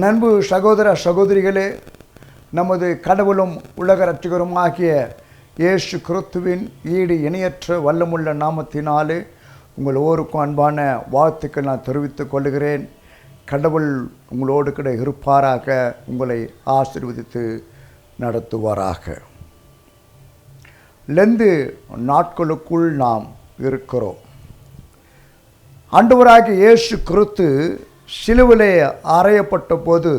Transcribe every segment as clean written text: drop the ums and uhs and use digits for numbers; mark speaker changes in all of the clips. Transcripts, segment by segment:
Speaker 1: என் அன்பு சகோதர சகோதரிகளே, நமது கடவுளும் உலக இரட்சகரும் ஆகிய இயேசு கிறிஸ்துவின் ஈடு இணையற்ற வல்லமுள்ள நாமத்தினாலே உங்கள் ஒவ்வொருக்கும் அன்பான வாழ்த்துக்கள் நான் தெரிவித்துக் கொள்கிறேன். கடவுள் உங்களோடு கூட இருப்பாராக, உங்களை ஆசீர்வதித்து நடத்துவாராக. லெந்து நாட்களுக்குள் நாம் இருக்கிறோம். ஆண்டவராகிய இயேசு கிறிஸ்து சிலுவிலே அறையப்பட்ட போது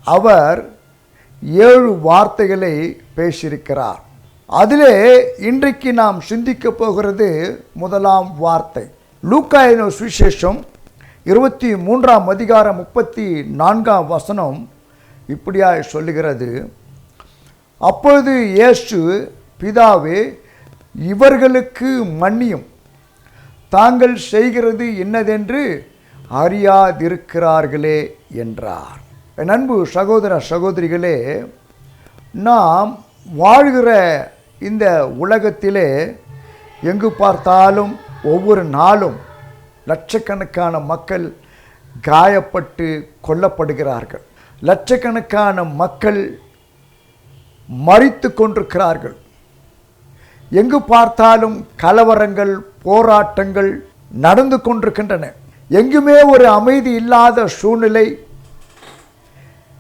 Speaker 1: அவர் 7 வார்த்தைகளை பேசியிருக்கிறார். அதிலே இன்றைக்கு நாம் சிந்திக்கப் போகிறது முதலாம் வார்த்தை. லூக்கா எழுதின சுவிசேஷம் 23ஆம் அதிகாரம் 34ஆம் வசனம் இப்படியாய் சொல்லுகிறது. அப்பொழுது இயேசு, பிதாவே, இவர்களுக்கு மன்னியும், தாங்கள் செய்கிறது என்னதென்று அறியாதிருக்கிறார்களே என்றார். என் அன்பு சகோதர சகோதரிகளே, நாம் வாழ்கிற இந்த உலகத்திலே எங்கு பார்த்தாலும் ஒவ்வொரு நாளும் லட்சக்கணக்கான மக்கள் காயப்பட்டு கொல்லப்படுகிறார்கள். லட்சக்கணக்கான மக்கள் மரித்து கொண்டிருக்கிறார்கள். எங்கு பார்த்தாலும் கலவரங்கள், போராட்டங்கள் நடந்து கொண்டிருக்கின்றன. எங்குமே ஒரு அமைதி இல்லாத சூழ்நிலை,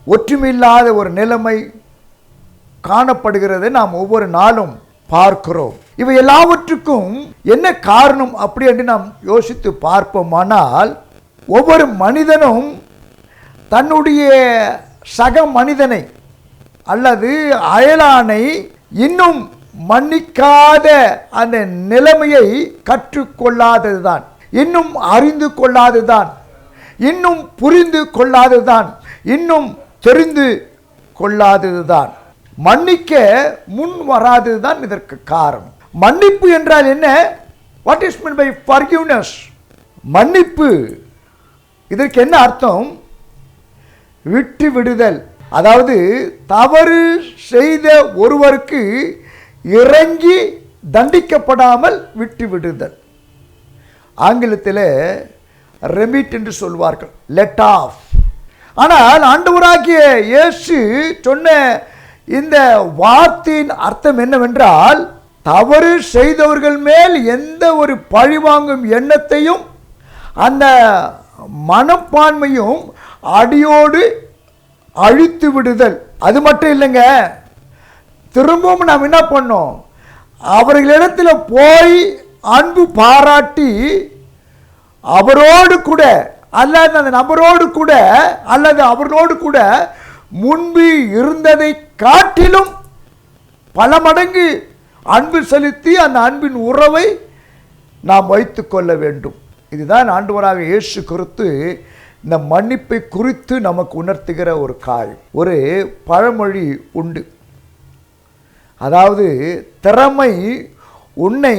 Speaker 1: ஒற்றுமையில்லாத ஒரு நிலைமை காணப்படுகிறது. நாம் ஒவ்வொரு நாளும் பார்க்கிறோம். இவை எல்லாவற்றுக்கும் என்ன காரணம் அப்படி என்று நாம் யோசித்து பார்ப்போமானால், ஒவ்வொரு மனிதனும் தன்னுடைய சக மனிதனை அல்லது அயலானை இன்னும் மன்னிக்காத அந்த நிலைமையை கற்றுக்கொள்ளாததுதான், இன்னும் அறிந்து கொள்ளாததுதான், இன்னும் புரிந்து கொள்ளாததுதான், இன்னும் தெரிந்து கொள்ளாததுதான், மன்னிக்க முன் வராததுதான் இதற்கு காரணம். மன்னிப்பு என்றால் என்ன? What is mean by forgiveness? மன்னிப்பு, இதற்கு என்ன அர்த்தம்? விட்டு விடுதல். அதாவது தவறு செய்த ஒருவருக்கு இறங்கி தண்டிக்கப்படாமல் விட்டு விடுதல். ஆங்கிலத்தில் ரெமிட் என்று சொல்வார்கள், லெட் ஆஃப். ஆனால் ஆண்டவராகிய இயேசு சொன்ன இந்த வார்த்தையின் அர்த்தம் என்னவென்றால், தவறு செய்தவர்கள் மேல் எந்த ஒரு பழிவாங்கும் எண்ணத்தையும் அந்த மனப்பான்மையும் அடியோடு அழித்து விடுதல். அது மட்டும் இல்லைங்க, திரும்பவும் நாம் என்ன பண்ணோம்? அவர்களிடத்தில் போய் அன்பு பாராட்டி அவரோடு கூட அல்லது அந்த நபரோடு கூட அல்லது அவர்களோடு கூட முன்பு இருந்ததை காட்டிலும் பல மடங்கு அன்பு செலுத்தி அந்த அன்பின் உறவை நாம் வைத்து கொள்ள வேண்டும். இதுதான் ஆண்டவராக இயேசு கிறிஸ்து இந்த மன்னிப்பை குறித்து நமக்கு உணர்த்துகிற ஒரு காரியம். ஒரு பழமொழி உண்டு, அதாவது திறமை உன்னை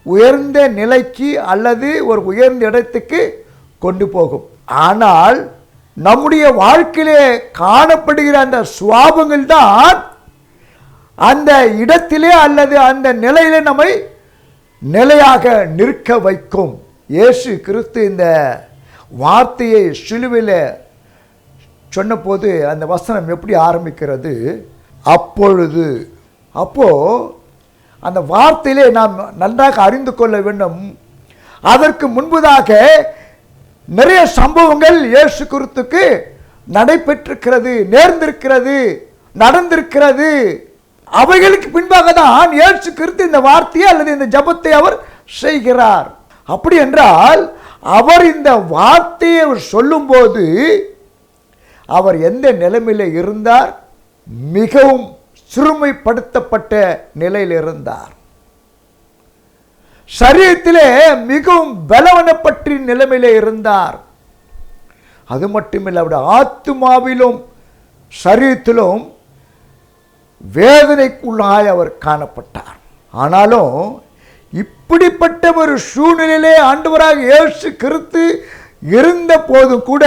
Speaker 1: உயர்ந்த நிலைக்கு அல்லது ஒரு உயர்ந்த இடத்துக்கு கொண்டு போகும். ஆனால் நம்முடைய வாழ்க்கையிலே காணப்படுகிற அந்த சுவாபங்கள் தான் அந்த இடத்திலே அல்லது அந்த நிலையிலே நம்மை நிலையாக நிற்க வைக்கும். இயேசு கிறிஸ்து இந்த வார்த்தையை சிலுவையில் சொன்னபோது அந்த வசனம் எப்படி ஆரம்பிக்கிறது? அப்பொழுது. அப்போ அந்த வார்த்தையிலே நாம் நன்றாக அறிந்து கொள்ள வேண்டும். அதற்கு முன்பதாக நிறைய சம்பவங்கள் இயேசு கிறிஸ்துக்கு நடைபெற்றிருக்கிறது, நேர்ந்திருக்கிறது, நடந்திருக்கிறது. அவைகளுக்கு பின்பாக தான் இயேசு கிறிஸ்து இந்த வார்த்தையை அல்லது இந்த ஜெபத்தை அவர் செய்கிறார். அப்படி என்றால் அவர் இந்த வார்த்தையை அவர் சொல்லும்போது அவர் எந்த நிலைமையில் இருந்தார்? மிகவும் சிறுமைப்படுத்தப்பட்ட நிலையில் இருந்தார். சரீரத்திலே மிகவும் பலவீனப்பட்ட நிலைமையிலே இருந்தார். அது மட்டுமில்லை, அவருடைய ஆத்துமாவிலும் சரீரத்திலும் வேதனைக்குள்ளாய் அவர் காணப்பட்டார். ஆனாலும் இப்படிப்பட்ட ஒரு சூழ்நிலையிலே ஆண்டவராக இயேசு கிறிஸ்து இருந்த போது கூட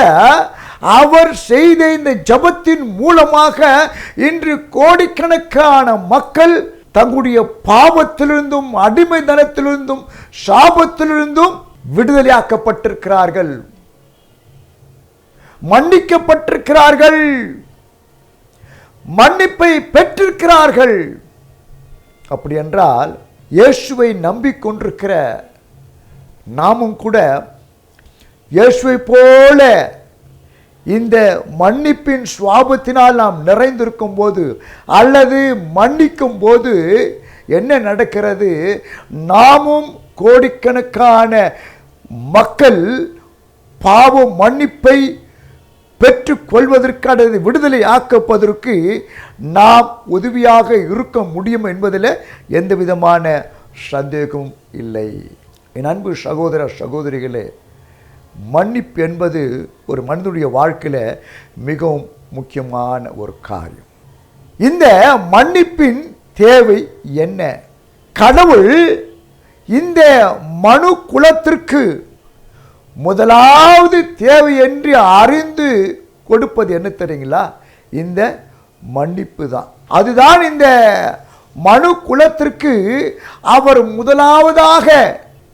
Speaker 1: அவர் செய்த இந்த ஜெபத்தின் மூலமாக இன்று கோடிக்கணக்கான மக்கள் தங்களுடைய பாவத்திலிருந்தும் அடிமைத்தனத்திலிருந்தும் சாபத்திலிருந்தும் விடுதலையாக்கப்பட்டிருக்கிறார்கள். மன்னிக்கப்பட்டிருக்கிறார்கள், மன்னிப்பை பெற்றிருக்கிறார்கள். அப்படி என்றால் இயேசுவை நம்பிக்கொண்டிருக்கிற நாமும் கூட இயேசுவை போல இந்த மன்னிப்பின் சுவாபத்தினால் நாம் நிறைந்திருக்கும் போது அல்லது மன்னிக்கும் போது என்ன நடக்கிறது? நாமும் கோடிக்கணக்கான மக்கள் பாவ மன்னிப்பை பெற்றுக்கொள்வதற்கு அல்லது விடுதலை ஆக்கப்பதற்கு நாம் உதவியாக இருக்க முடியும் என்பதில் எந்த விதமான சந்தேகமும் இல்லை. என் அன்பு சகோதர சகோதரிகளே, மன்னிப்பு என்பது ஒரு மனிதனுடைய வாழ்க்கையில் மிகவும் முக்கியமான ஒரு காரியம். இந்த மன்னிப்பின் தேவை என்ன? கடவுள் இந்த மனு குலத்திற்கு முதலாவது தேவை என்று அறிந்து கொடுப்பது என்ன தெரியுங்களா? இந்த மன்னிப்பு தான். அதுதான் இந்த மனு குலத்திற்கு அவர் முதலாவதாக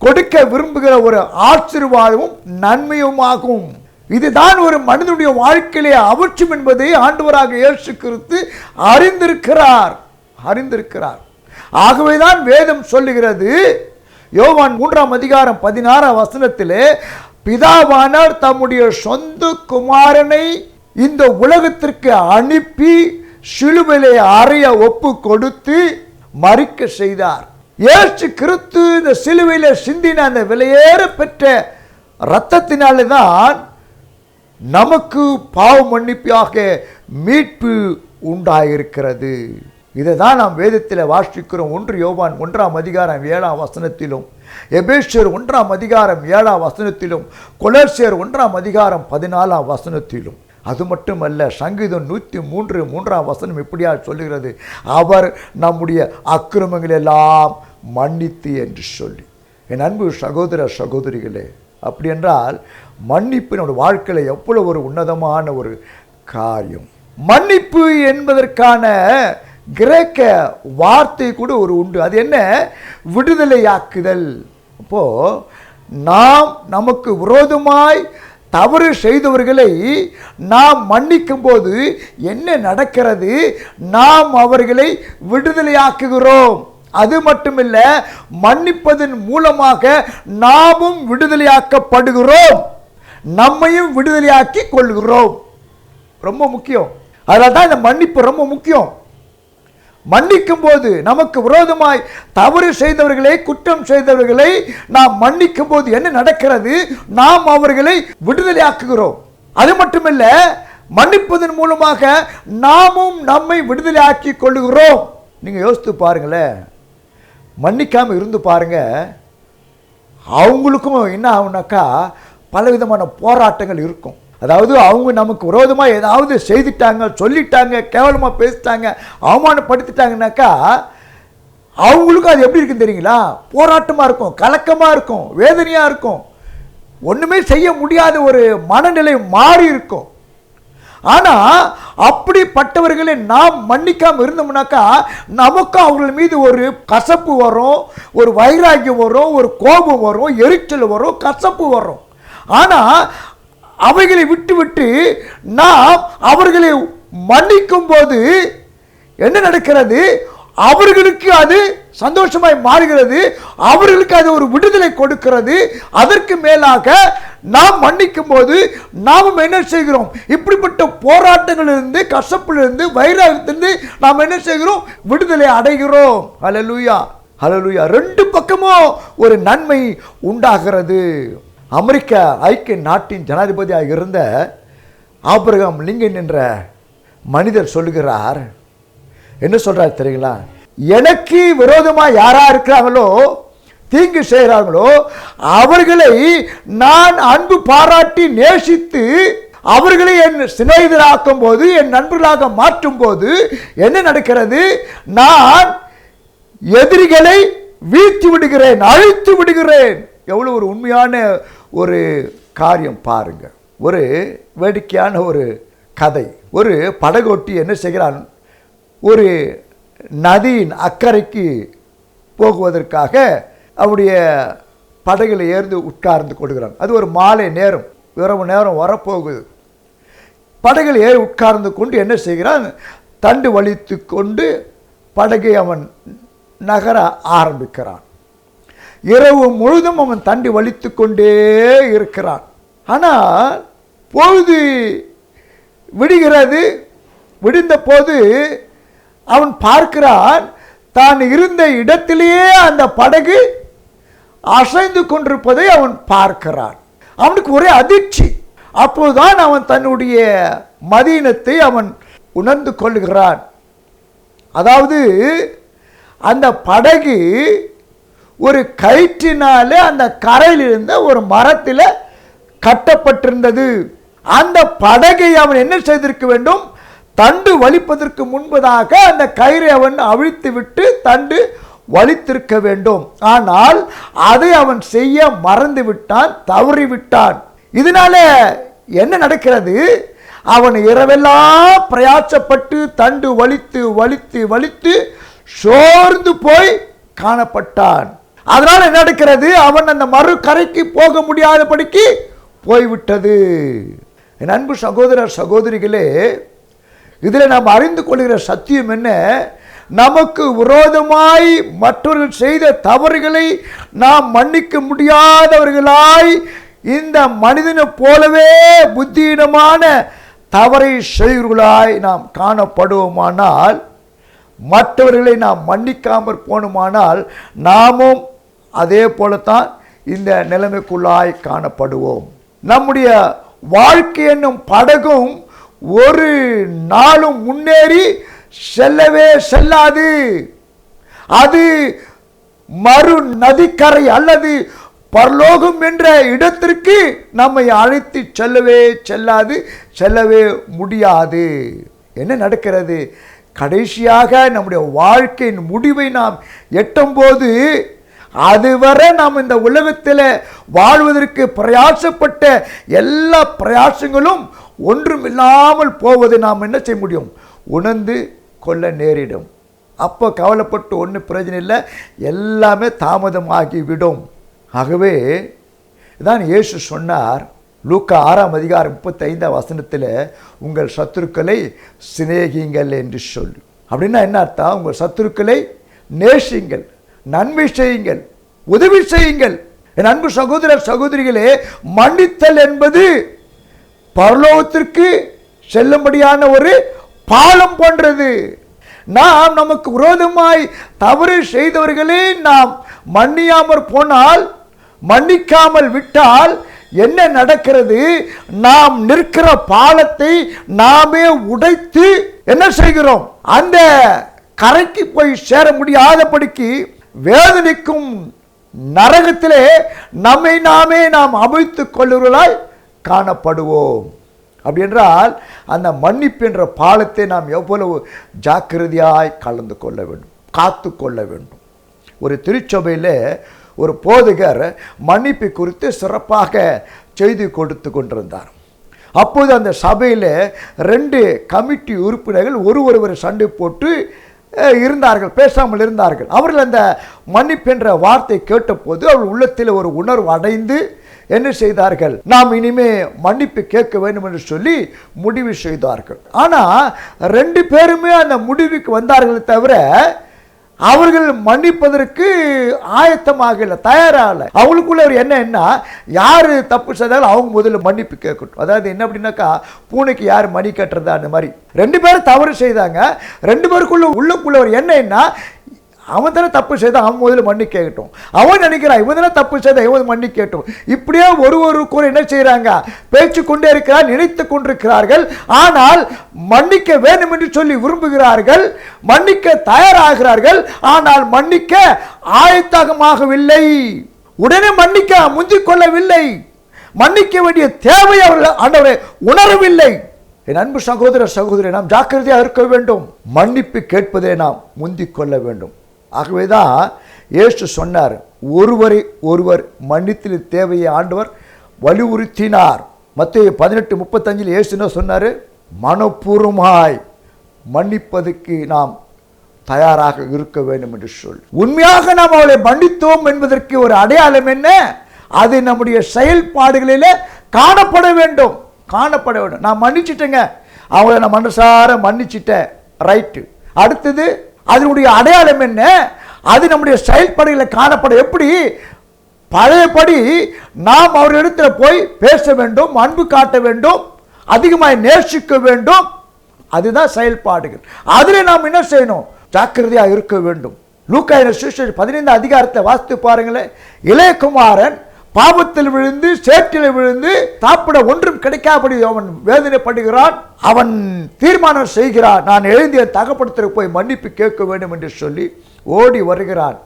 Speaker 1: கொடுக்க விரும்புகிற ஒரு ஆசீர்வாதமும் நன்மையுமாகும். இதுதான் ஒரு மனிதனுடைய வாழ்க்கையிலே அவசியம் என்பதை ஆண்டவராக இயேசு கிறிஸ்து அறிந்திருக்கிறார். ஆகவேதான் வேதம் சொல்லுகிறது, யோவான் 3ஆம் அதிகாரம் 16ஆம் வசனத்திலே, பிதாவானவர் தம்முடைய சொந்த குமாரனை இந்த உலகத்திற்கு அனுப்பி சிலுவையிலே அறைய ஒப்பு கொடுத்து மரிக்க செய்தார். இயேசு கிறிஸ்து இந்த சிலுவையிலே சிந்தின அந்த விலையேற பெற்ற இரத்தத்தினாலே தான் நமக்கு பாவ மன்னிப்பாக மீட்பு உண்டாயிருக்கிறது. இதை தான் நாம் வேதத்தில் வாசிக்கிறோம். 1 யோவான் 1ஆம் அதிகாரம் 7ஆம் வசனத்திலும், எபேசியர் 1ஆம் அதிகாரம் 7ஆம் வசனத்திலும், கொலோசியர் 1ஆம் அதிகாரம் 14ஆம் வசனத்திலும். அது மட்டுமல்ல, சங்கீதம் 103 3ஆம் வசனம் இப்படியா சொல்லுகிறது, அவர் நம்முடைய அக்கிரமங்கள் எல்லாம் மன்னித்து என்று சொல்லி. என் அன்பு சகோதர சகோதரிகளே, அப்படி என்றால் மன்னிப்பு நம்முடைய வாழ்க்கையில் எவ்வளவு ஒரு உன்னதமான ஒரு காரியம். மன்னிப்பு என்பதற்கான கிரேக்க வார்த்தை கூட ஒரு உண்டு. அது என்ன? விடுதலையாக்குதல். அப்போ நாம் நமக்கு விரோதமாய் தவறு செய்தவர்களை நாம் மன்னிக்கும் போது என்ன நடக்கிறது? நாம் அவர்களை விடுதலையாக்குகிறோம். அது மட்டுமில்ல, மன்னிப்பதன் மூலமாக நாமும் விடுதலையாக்கப்படுகிறோம், நம்மையும் விடுதலையாக்கி கொள்கிறோம். ரொம்ப முக்கியம். அதனால தான் இந்த மன்னிப்பு ரொம்ப முக்கியம். மன்னிக்கும் போது நமக்கு விரோதமாய் தவறு செய்தவர்களை, குற்றம் செய்தவர்களை நாம் மன்னிக்கும் போது என்ன நடக்கிறது? நாம் அவர்களை விடுதலையாக்குகிறோம். அது மட்டுமல்ல, மன்னிப்பதன் மூலமாக நாமும் நம்மை விடுதலையாக்கி கொள்ளுகிறோம். நீங்க யோசித்து பாருங்களேன், மன்னிக்காம இருந்து பாருங்க, அவங்களுக்கும் என்ன ஆகுனாக்கா பலவிதமான போராட்டங்கள் இருக்கும். அதாவது அவங்க நமக்கு விரோதமாக ஏதாவது செய்துட்டாங்க, சொல்லிட்டாங்க, கேவலமாக பேசிட்டாங்க, அவமானப்படுத்திட்டாங்கனாக்கா அவங்களுக்கும் அது எப்படி இருக்குன்னு தெரியுங்களா? போராட்டமாக இருக்கும், கலக்கமாக இருக்கும், வேதனையாக இருக்கும், ஒன்றுமே செய்ய முடியாத ஒரு மனநிலை மாறி இருக்கும். ஆனால் அப்படிப்பட்டவர்களை நாம் மன்னிக்காமல் இருந்தோம்னாக்கா நமக்கும் அவர்கள் மீது ஒரு கசப்பு வரும், ஒரு வைராக்கியம் வரும், ஒரு கோபம் வரும், எரிச்சல் வரும், கசப்பு வரும். ஆனால் அவைகளை விட்டு நாம் அவர்களை மன்னிக்கும் போது என்ன நடக்கிறது? அவர்களுக்கு அது சந்தோஷமாய் மாறுகிறது, அவர்களுக்கு அது ஒரு விடுதலை கொடுக்கிறது. அதற்கு மேலாக நாம் மன்னிக்கும் போது நாம் என்ன செய்கிறோம்? இப்படிப்பட்ட போராட்டங்களிலிருந்து, கசப்பிலிருந்து, வைராகத்திலிருந்து நாம் என்ன செய்கிறோம்? விடுதலை அடைகிறோம். ஹல்லேலூயா, ஹல்லேலூயா. ரெண்டு பக்கமும் ஒரு நன்மை உண்டாகிறது. அமெரிக்க ஐக்கிய நாட்டின் ஜனாதிபதியாக இருந்த ஆபிரகாம் லிங்கன் என்ற மனிதர் சொல்லுகிறார், என்ன சொல்றாரு தெரியுங்களா? எனக்கு விரோதமாக யாரா இருக்கிறாங்களோ, தீங்கு செய்கிறார்களோ, அவர்களை நான் அன்பு பாராட்டி நேசித்து அவர்களை என் சிநேகிதராக்கும் போது, என் நண்பர்களாக மாற்றும் போது என்ன நடக்கிறது? நான் எதிரிகளை வீழ்த்தி விடுகிறேன், அழித்து விடுகிறேன். எவ்வளவு ஒரு உண்மையான ஒரு காரியம் பாருங்க. ஒரு வேடிக்கையான ஒரு கதை. ஒரு படகோட்டி என்ன செய்கிறான்? ஒரு நதியின் அக்கறைக்கு போகுவதற்காக அவருடைய படகில் ஏறி உட்கார்ந்து கொடுக்கிறான். அது ஒரு மாலை நேரம், இரவு நேரம் வரப்போகுது. படகில் ஏறி உட்கார்ந்து கொண்டு என்ன செய்கிறான், தண்டு வலித்து கொண்டு படகை அவன் நகர ஆரம்பிக்கிறான். இரவு முழுதும் அவன் தண்டி வலித்து கொண்டே இருக்கிறான். ஆனால் பொழுது விடுகிறது. விடிந்த போது அவன் பார்க்கிறான், தான் இருந்த இடத்திலேயே அந்த படகு அசைந்து கொண்டிருப்பதை அவன் பார்க்கிறான். அவனுக்கு ஒரே அதிர்ச்சி. அப்போதுதான் அவன் தன்னுடைய மதீனத்தை அவன் உணர்ந்து கொள்கிறான். அதாவது அந்த படகு ஒரு கயிற்றினாலே அந்த கரையில் இருந்த ஒரு மரத்தில் கட்டப்பட்டிருந்தது. அந்த படகை அவன் என்ன செய்திருக்க வேண்டும், தண்டு வலிப்பதற்கு முன்பதாக அந்த கயிறை அவன் அவிழ்த்து விட்டு தண்டு வலித்திருக்க வேண்டும். ஆனால் அதை அவன் செய்ய மறந்து விட்டான், தவறிவிட்டான். இதனால என்ன நடக்கிறது, அவன் இரவெல்லாம் பிரயாசப்பட்டு தண்டு வலித்து வலித்து வலித்து சோர்ந்து போய் காணப்பட்டான். அதனால என்ன நடக்கிறது, அவன் அந்த மறு கரைக்கு போக முடியாதபடிக்கு போய்விட்டது. என் அன்பு சகோதர சகோதரிகளே, இதில் நாம் அறிந்து கொள்கிற சத்தியம் என்ன, நமக்கு விரோதமாய் மற்றவர்கள் செய்த தவறுகளை நாம் மன்னிக்க முடியாதவர்களாய் இந்த மனிதனை போலவே புத்தியினமான தவறை செய்வர்களாய் நாம் காணப்படுவோமானால், மற்றவர்களை நாம் மன்னிக்காமற் போனோமானால் நாமும் அதே போலத்தான் இந்த நிலைமைக்குள்ளாய் காணப்படுவோம். நம்முடைய வாழ்க்கை என்னும் படகும் ஒரு நாளும் முன்னேறி செல்லவே செல்லாது. அது மறு நதிக்கரை அல்லது பரலோகம் என்ற இடத்திற்கு நம்மை அழைத்து செல்லவே செல்லாது, செல்லவே முடியாது. என்ன நடக்கிறது, கடைசியாக நம்முடைய வாழ்க்கையின் முடிவை நாம் எட்டும்போது அதுவரை நாம் இந்த உலகத்தில் வாழ்வதற்கு பிரயாசப்பட்ட எல்லா பிரயாசங்களும் ஒன்றுமில்லாமல் போவதை நாம் என்ன செய்ய முடியும், உணர்ந்து கொள்ள நேரிடும். அப்போ கவலைப்பட்டு ஒன்றும் பிரயோஜனம் இல்லை, எல்லாமே தாமதமாகிவிடும். ஆகவே தான் இயேசு சொன்னார், லூக்கா 6:35 உங்கள் சத்துருக்களை சிநேகிங்கள் என்று சொல்லி. அப்படின்னா என்ன அர்த்தம், உங்கள் சத்துருக்களை நேசியுங்கள், நன்மை செய்யுங்கள், உதவி செய்யுங்கள். என் அன்பு சகோதர சகோதரிகளே, மன்னித்தல் என்பது பரலோகத்திற்கு செல்லும்படியான ஒரு பாலம் போன்றது. நாம் நமக்கு விரோதமாய் தவறு செய்தவர்களை நாம் மன்னியாமற் போனால், மன்னிக்காமல் விட்டால் என்ன நடக்கிறது, நாம் நிற்கிற பாலத்தை நாமே உடைத்து என்ன செய்கிறோம், அந்த கரைக்கு போய் சேர முடியாதபடிக்கு வேதனைக்கும் நரகத்திலே நம்மை நாமே நாம் அமைத்துக் கொள்ளுவர்களாய் காணப்படுவோம். அப்படி என்றால் அந்த மன்னிப்பு என்ற பாலத்தை நாம் எவ்வளவு ஜாக்கிரதையாய் கலந்து கொள்ள வேண்டும், காத்து கொள்ள வேண்டும். ஒரு திருச்சபையில் ஒரு போதகர் மன்னிப்பு குறித்து சிறப்பாக செய்தி கொடுத்து கொண்டிருந்தார். அப்போது அந்த சபையில் 2 கமிட்டி உறுப்பினர்கள் ஒருவர் சண்டை போட்டு இருந்தார்கள், பேசாமல் இருந்தார்கள். அவர்கள் அந்த மன்னிப்பு என்ற வார்த்தை கேட்டபோது அவர்கள் உள்ளத்தில் ஒரு உணர்வு அடைந்து என்ன செய்தார்கள், நாம் இனிமே மன்னிப்பு கேட்க வேண்டும் என்று சொல்லி முடிவு செய்தார்கள். ஆனால் 2 பேருமே அந்த முடிவுக்கு வந்தார்களே தவிர அவர்கள் மன்னிப்பதற்கு ஆயத்தமாக இல்லை, தயாராகலை. அவங்களுக்குள்ள ஒரு என்ன, யார் தப்பு செய்தாலும் அவங்க முதல்ல மன்னிப்பு கேட்கட்டும். அதாவது என்ன அப்படின்னாக்கா, பூனைக்கு யார் மணி கட்டுறதா அந்த மாதிரி 2 பேரும் தவறு செய்தாங்க. 2 பேருக்குள்ள உள்ளுக்குள்ள ஒரு என்ன, அவன் தானே தப்பு செய்தான், அவன் முதல்ல மன்னி கேட்கட்டும். அவன் நினைக்கிறான் இவன் தானே தப்பு செய்தான், இவன் மன்னி கேட்டும். இப்படியே ஒருவருக்குள்ள என்ன செய்யறாங்க, பேச்சு கொண்டே இருக்கிறார், நினைத்து கொண்டிருக்கிறார்கள். ஆனால் மன்னிக்க வேண்டும் என்று சொல்லி விரும்புகிறார்கள், மன்னிக்க தயாராகிறார்கள். ஆனால் மன்னிக்க ஆயத்தமாகவில்லை, உடனே மன்னிக்க முந்திக் கொள்ளவில்லை, மன்னிக்க வேண்டிய தேவை அவர்கள் ஆண்டவரை உணரவில்லை. என் அன்பு சகோதர சகோதரி, நாம் ஜாக்கிரதையாக இருக்க வேண்டும், மன்னிப்பு கேட்பதை நாம் முந்திக் கொள்ள வேண்டும். ஆகவேதான் இயேசு சொன்னார், ஒருவரை ஒருவர் மன்னித்தல் தேவையை ஆண்டவர் வலியுறுத்தினார். மத்தேயு 18:35 இயேசு என்ன சொன்னார், மனப்பூர்வமாய் மன்னிப்பதற்கு நாம் தயாராக இருக்க வேண்டும் என்று சொல்லி. உண்மையாக நாம் அவளை மன்னித்தோம் என்பதற்கு ஒரு அடையாளம் என்ன, அது நம்முடைய செயல்பாடுகளிலே காணப்பட வேண்டும். காணப்பட வேண்டும். நான் மன்னிச்சிட்டேங்க, அவங்கள நான் மனசார மன்னிச்சிட்டேன், ரைட்டு. அடுத்தது அதனுடைய அடையாளம் என்ன? அது நம்முடைய செயல்பாடுகளில் காணப்பட. எப்படி? பழையபடி நாம் அவர்களிடத்தில் போய் பேச வேண்டும், அன்பு காட்ட வேண்டும், அதிகமாக நேசிக்க வேண்டும். அதுதான் செயல்பாடுகள். அதில் நாம் என்ன செய்யணும்? ஜாக்கிரதையாக இருக்க வேண்டும். லூக்கா 15 அதிகாரத்தை வாசித்து பாருங்களேன். இளையகுமாரன் பாவத்தில் விழுந்து சேற்றில் விழுந்து சாப்பிட ஒன்றும் கிடைக்காதபடி அவன் வேதனைப்படுகிறான். அவன் தீர்மானம் செய்கிறான், நான் எழுதிய தகப்படத்திற்கு போய் மன்னிப்பு கேட்க வேண்டும் என்று சொல்லி ஓடி வருகிறான்.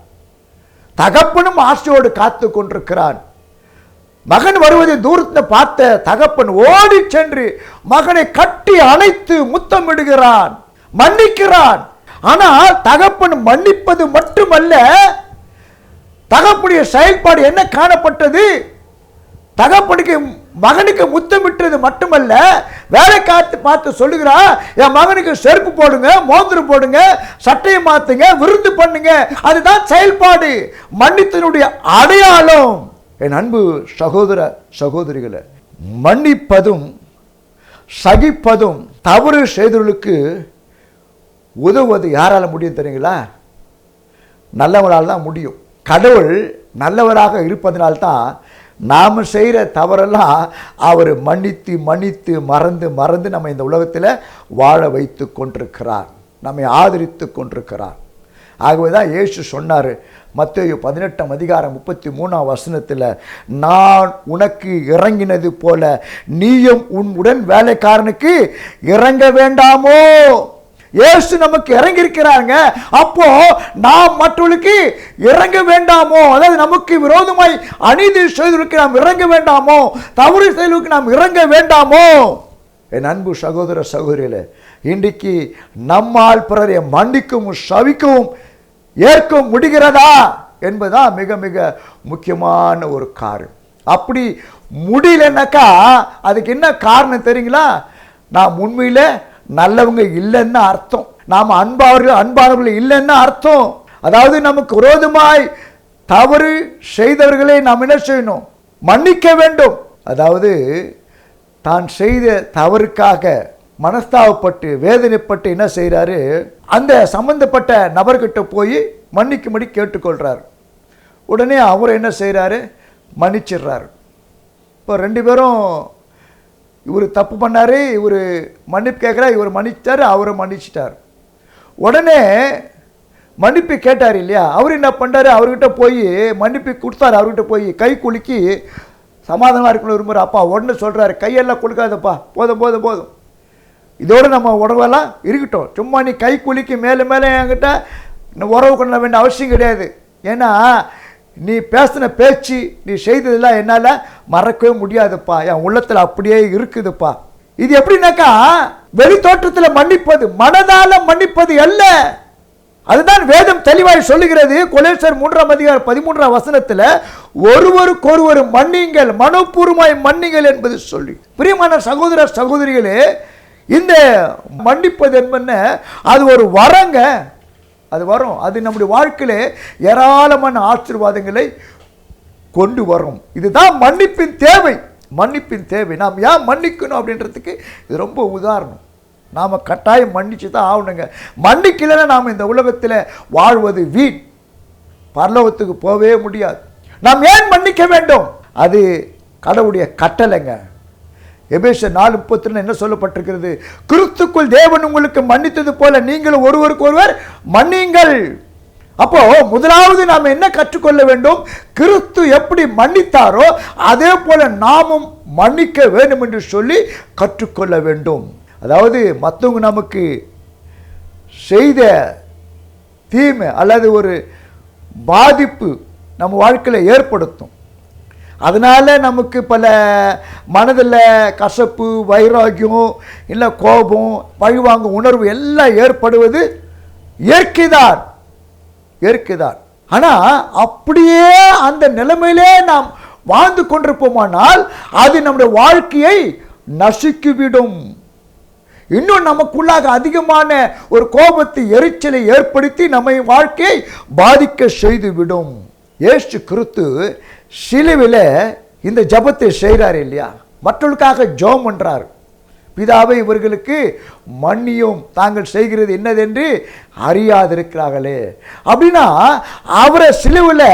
Speaker 1: தகப்பனும் ஆசையோடு காத்து கொண்டிருக்கிறான். மகன் வருவதை தூரத்தில் பார்த்த தகப்பன் ஓடி சென்று மகனை கட்டி அணைத்து முத்தமிடுகிறான், மன்னிக்கிறான். ஆனால் தகப்பன் மன்னிப்பது மட்டுமல்ல, தகப்பனுடைய செயல்பாடு என்ன காணப்பட்டது? தகப்பனுக்கு மகனுக்கு முத்தமிட்டது மட்டுமல்ல, வேலை காத்து பார்த்து சொல்லுகிறா, என் மகனுக்கு செருப்பு போடுங்க, மோதிரம் போடுங்க, சட்டையை மாத்துங்க, விருந்து பண்ணுங்க. அதுதான் செயல்பாடு, மன்னித்தனுடைய அடையாளம். என் அன்பு சகோதர சகோதரிகளை, மன்னிப்பதும் சகிப்பதும் தவறு செய்தவர்களுக்கு உதவுவது யாரால முடியும் தெரியுங்களா? நல்லவரால் தான் முடியும். கடவுள் நல்லவராக இருப்பதனால்தான் நாம் செய்கிற தவறெல்லாம் அவர் மன்னித்து மன்னித்து மறந்து மறந்து நம்ம இந்த உலகத்தில் வாழ வைத்து கொண்டிருக்கிறார், நம்மை ஆதரித்து கொண்டிருக்கிறார். ஆகவே தான் இயேசு சொன்னார் மத்தேயு 18:33 நான் உனக்கு இறங்கினது போல நீயும் உன் உடன் வேலைக்காரனுக்கு இறங்க வேண்டாமோ? இயேசு நமக்கு இறங்கி இருக்கிறாங்க, அப்போ நாம் மற்றவர்களுக்கு இறங்க வேண்டாமோ? அதாவது நமக்கு விரோதமாய் அநீதி செய்தவர்களுக்கு நாம் இறங்க வேண்டாமோ? தவறு செய்தவர்களுக்கு நாம் இறங்க வேண்டாமோ? என் அன்பு சகோதர சகோதரிகளே, இன்றைக்கு நம்மால் பிறரை மன்னிக்கவும் சவிக்கவும் ஏற்க முடிகிறதா என்பதுதான் மிக மிக முக்கியமான ஒரு காரியம். அப்படி முடியலன்னாக்கா அதுக்கு என்ன காரணம் தெரியுங்களா? நாம் உண்மையில நல்லவங்க இல்லைன்னு அர்த்தம், நாம் அன்பானவர்கள் இல்லைன்னு அர்த்தம். அதாவது நமக்கு விரோதமாய் தவறு செய்தவர்களை நாம் என்ன செய்யணும்? மன்னிக்க வேண்டும். அதாவது தான் செய்த தவறுக்காக மனஸ்தாபப்பட்டு வேதனைப்பட்டு என்ன செய்கிறாரு? அந்த சம்பந்தப்பட்ட நபர்கிட்ட போய் மன்னிக்கும்படி கேட்டுக்கொள்கிறார். உடனே அவர் என்ன செய்கிறாரு? மன்னிச்சிடுறாரு. இப்போ 2 பேரும், இவர் தப்பு பண்ணார், இவர் மன்னிப்பு கேட்குறார், இவர் மன்னிச்சிட்டார், அவரை மன்னிச்சிட்டார். உடனே மன்னிப்பு கேட்டார் இல்லையா? அவர் என்ன பண்ணார்? அவர்கிட்ட போய் மன்னிப்பு கொடுத்தாரு. அவர்கிட்ட போய் கை குலுக்கி சமாதானமாக இருக்கணும் விரும்புகிறார். அப்பா உடனே சொல்கிறாரு, கையெல்லாம் கொடுக்காதப்பா, போதும் போதும் போதும், இதோடு நம்ம உறவெல்லாம் இருக்கட்டும். சும்மா நீ கை குலுக்கி மேலே மேலே என்கிட்ட உறவு கொள்ள வேண்டிய அவசியம் கிடையாது. ஏன்னா நீ பேசின பேச்சு, நீ செய்ததெல்லாம் என்னால் மறக்கவே முடியாதுப்பா, என் உள்ளத்தில் அப்படியே இருக்குதுப்பா. இது எப்படின்னாக்கா வெளி தோற்றத்தில் மன்னிப்பது, மனதால மன்னிப்பது அல்ல. அதுதான் வேதம் தெளிவாய் சொல்லுகிறது. கொலோசியர் 3:13 ஒருவருக்கொருவர் மன்னிங்கள், மனப்பூர்வமாய் மன்னிங்கள் என்பது சொல்லி. பிரியமான சகோதர சகோதரிகளே, இந்த மன்னிப்பது என்பது அது ஒரு வரங்க, அது வரும். அது நம்முடைய வாழ்க்கையிலே ஏராளமான ஆசீர்வாதங்களை கொண்டு வரும். இதுதான் மன்னிப்பின் தேவை. மன்னிப்பின் தேவை நாம் ஏன் மன்னிக்கணும் அப்படின்றதுக்கு இது ரொம்ப உதாரணம். நாம் கட்டாயம் மன்னிச்சு தான் ஆகணுங்க. மன்னிக்கலைன்னா நாம் இந்த உலகத்தில் வாழ்வது வீண், பரலோகத்துக்கு போகவே முடியாது. நாம் ஏன் மன்னிக்க வேண்டும்? அது கடவுளுடைய கட்டளைங்க. எபேசியர் 4:32 என்ன சொல்லப்பட்டிருக்கிறது? கிறிஸ்துக்குள் தேவன் உங்களுக்கு மன்னித்தது போல நீங்களும் ஒருவருக்கு ஒருவர் மன்னியுங்கள். அப்போ முதலாவது நாம் என்ன கற்றுக்கொள்ள வேண்டும்? கிறிஸ்து எப்படி மன்னித்தாரோ அதே போல நாமும் மன்னிக்க வேண்டும் என்று சொல்லி கற்றுக்கொள்ள வேண்டும். அதாவது மற்றவங்க நமக்கு செய்த தீமை அல்லது ஒரு பாதிப்பு நம்ம வாழ்க்கையில் ஏற்படுத்தும். அதனால் நமக்கு பல மனதில் கசப்பு, வைராக்கியம், இல்லை கோபம், பழிவாங்க உணர்வு எல்லாம் ஏற்படுவது இயற்கைதான், இயற்கைதான். ஆனால் அப்படியே அந்த நிலைமையிலே நாம் வாழ்ந்து கொண்டிருப்போமானால் அது நம்முடைய வாழ்க்கையை நசுக்கிவிடும். இன்னும் நமக்குள்ளாக அதிகமான ஒரு கோபத்தை, எரிச்சலை ஏற்படுத்தி நம்மை வாழ்க்கையை பாதிக்க செய்துவிடும். இயேசு கிறிஸ்து சிலுவையில் இந்த ஜெபத்தை செய்கிறார் இல்லையா? மற்றவர்களுக்காக ஜெபம் பண்றார். பிதாவை இவர்களுக்கு மன்னியும், தாங்கள் செய்கிறது என்னதென்று அறியாதிருக்கிறார்களே. அப்படின்னா அவரை சிலுவையில்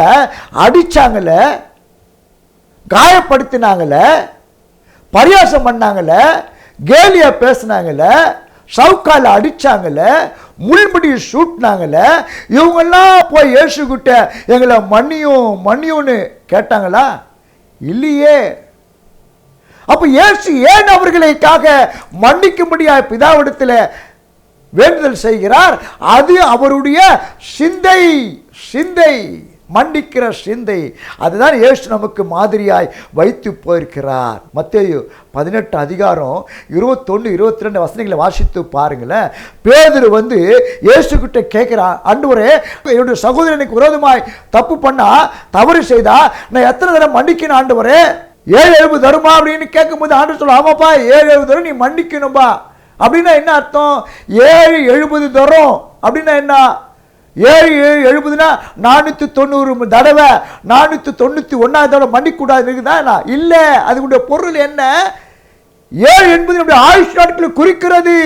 Speaker 1: அடிச்சாங்கல்ல, காயப்படுத்தினாங்கல்ல, பரியாசம் பண்ணாங்கல்ல, கேலியா பேசினாங்கல்ல, சவுக்கால அடிச்சாங்கல்ல, முள்முடி சூட்டினாங்கல்ல, இவங்கெல்லாம் போய் இயேசுகிட்ட எங்களை மன்னியும் மன்னியும்னு கேட்டாங்களா? இல்லையே. அப்ப இயேசு ஏன் அவர்களுக்காக மன்னிக்கும்படியாக பிதாவிடத்தில் வேண்டுதல் செய்கிறார்? அது அவருடைய சிந்தை, சிந்தை, மன்னிக்கிற சிந்தை. அதுதான் இயேசு நமக்கு மாதிரியாய் வைத்து போயிருக்கிறார். மத்தேயு 18 அதிகாரம் 21, 22 வசனங்களை வாசித்து பாருங்களேன். பேதுரு இயேசு கிட்ட கேட்கிறான், ஆண்டவரே, என்னுடைய சகோதரனுக்கு விரோதமாய் தப்பு பண்ணா, தவறு செய்தா நான் எத்தனை தடவை மன்னிக்கணும் ஆண்டவரே? 7 தருமா அப்படின்னு கேட்கும்போது ஆண்டவர் சொல்ல, ஆமாப்பா 7 தரம் நீ மன்னிக்கணும்பா. அப்படின்னா என்ன அர்த்தம்? 7 தரம் அப்படின்னா என்ன? 7 490 தடவை, 491 தடவை மன்னிக்கூடாது இருக்குதா? இல்ல. அதுக்குடைய பொருள் என்ன? 7 என்பது ஆயுஷ் நாட்களை குறிக்கிறது.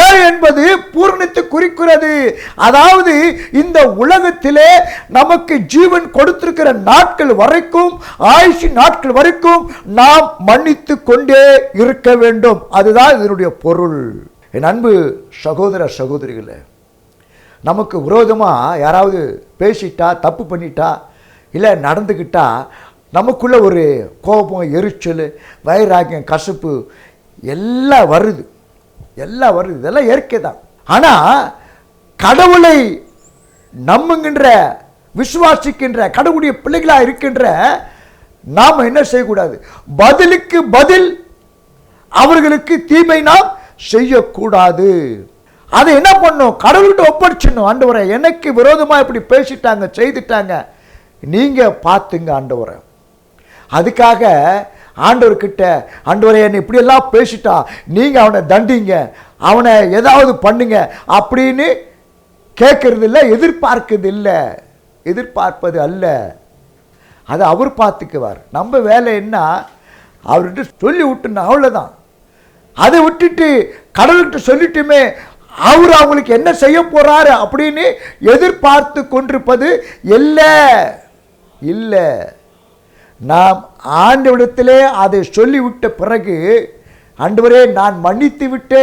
Speaker 1: 7 என்பது பூர்ணத்தை குறிக்கிறது. அதாவது இந்த உலகத்திலே நமக்கு ஜீவன் கொடுத்திருக்கிற நாட்கள் வரைக்கும், ஆயுஷ் நாட்கள் வரைக்கும் நாம் மன்னித்து கொண்டே இருக்க வேண்டும். அதுதான் இதனுடைய பொருள். என் அன்பு சகோதர சகோதரிகளே, நமக்கு விரோதமாக யாராவது பேசிட்டா, தப்பு பண்ணிட்டா, இல்லை நடந்துக்கிட்டா, நமக்குள்ள ஒரு கோபம், எரிச்சல், வைராக்கியம், கசப்பு எல்லாம் வருது, எல்லாம் வருது. இதெல்லாம் இயற்கை தான். ஆனால் கடவுளை நம்புகின்ற, விசுவாசிக்கின்ற, கடவுளுடைய பிள்ளைகளாக இருக்கின்ற நாம் என்ன செய்யக்கூடாது? பதிலுக்கு பதில் அவர்களுக்கு தீமை நாம் செய்யக்கூடாது. அதை என்ன பண்ணும்? கடவுள்கிட்ட ஒப்படைச்சிடணும். ஆண்டவரை, எனக்கு விரோதமாக இப்படி பேசிட்டாங்க, செய்துட்டாங்க, நீங்கள் பார்த்துங்க ஆண்டவரை. அதுக்காக ஆண்டவர்கிட்ட, ஆண்டவரை என்னை இப்படியெல்லாம் பேசிட்டா, நீங்கள் அவனை தண்டிங்க, அவனை ஏதாவது பண்ணுங்க அப்படின்னு கேட்கறது இல்லை, எதிர்பார்க்கிறது இல்லை, எதிர்பார்ப்பது அல்ல. அதை அவர் பார்த்துக்குவார். நம்ம வேலை என்ன? அவர்கிட்ட சொல்லி விட்டுணும், அவ்வளோதான். அதை விட்டுட்டு கடவுள்கிட்ட சொல்லிட்டுமே அவர் அவங்களுக்கு என்ன செய்ய போறாரு அப்படின்னு எதிர்பார்த்து கொண்டிருப்பது இல்லை, இல்லை. நாம் ஆண்டவரிடத்திலே அதை சொல்லிவிட்ட பிறகு, ஆண்டவரே நான் மன்னித்து விட்டு,